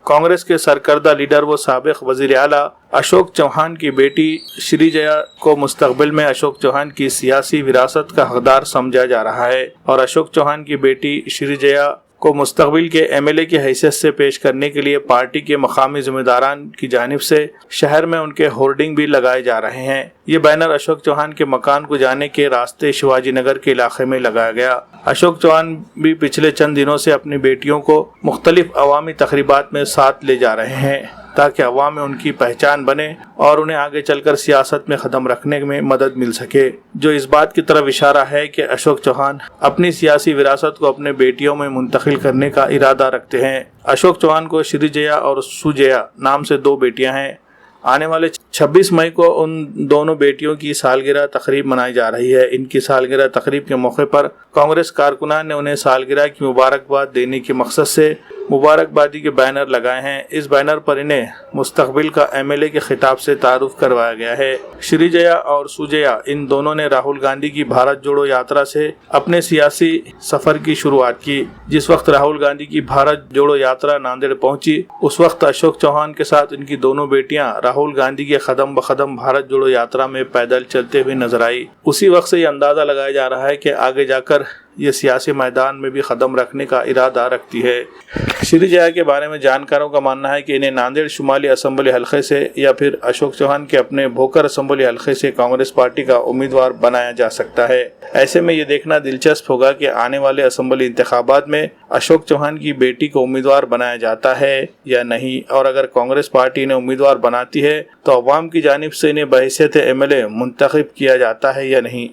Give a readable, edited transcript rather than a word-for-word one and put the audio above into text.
कांग्रेस के सरकर्दा लीडर व साबिक वजीर आला अशोक चौहान की बेटी श्री जया को मुस्तकबिल में अशोक चौहान की सियासी विरासत का हकदार समझा जा रहा है और अशोक चौहान की बेटी श्री जया को मुस्तकबिल के एमएलए की हैसियत से पेश करने के लिए पार्टी के मकामी जिम्मेदारान की जानिब से शहर में उनके होर्डिंग भी लगाए जा रहे हैं। ये बैनर अशोक चौहान के मकान को जाने के रास्ते शिवाजी नगर के इलाके में लगाया गया। अशोक चौहान भी पिछले चंद दिनों से अपनी बेटियों को मुख्तलिफ अवामी तकरीबात में साथ ले जा रहे हैं ताकि अवाम में उनकी पहचान बने और उन्हें आगे चलकर सियासत में कदम रखने में मदद मिल सके, जो इस बात की तरफ इशारा है कि अशोक चौहान अपनी सियासी विरासत को अपने बेटियों में मुंतकिल करने का इरादा रखते हैं। अशोक चौहान को श्री जया और सुजया नाम से 2 बेटियां हैं। आने वाले 26 मई को उन दोनों बेटियों की सालगिरह तकरीब मनाई जा रही है। इनकी सालगिरह तकरीब के मौके पर कांग्रेस कारकुनान ने उन्हें सालगिरह की मुबारकबाद देने के मकसद से मुबारकबादी के बैनर लगाए हैं। इस बैनर पर इन्हें मुस्तकबिल का एमएलए के खिताब से तारुफ करवाया गया है। श्री जया और सुजया इन दोनों ने राहुल गांधी की भारत जोड़ो यात्रा से अपने सियासी सफर की शुरुआत की। जिस वक्त राहुल गांधी की भारत जोड़ो यात्रा नांदेड़ पहुंची, उस वक्त अशोक चौहान के साथ इनकी दोनों बेटियां राहुल गांधी के कदम ब कदम भारत जोड़ो यात्रा में पैदल चलते हुए नजर आई। उसी वक्त से ये अंदाजा लगाया जा रहा है कि आगे जाकर ये सियासी मैदान में भी कदम रखने का इरादा रखती है। श्री जया के बारे में जानकारों का मानना है कि इन्हें नांदेड़ शुमाली असम्बली हलके से या फिर अशोक चौहान के अपने भोकर असम्बली हलके से कांग्रेस पार्टी का उम्मीदवार बनाया जा सकता है। ऐसे में ये देखना दिलचस्प होगा कि आने वाले असम्बली इंतखाबात में अशोक चौहान की बेटी को उम्मीदवार बनाया जाता है या नहीं, और अगर कांग्रेस पार्टी इन्हें उम्मीदवार बनाती है तो अवाम की जानिब से इन्हें बहैसियत एमएलए मुंतखब किया जाता है या नहीं।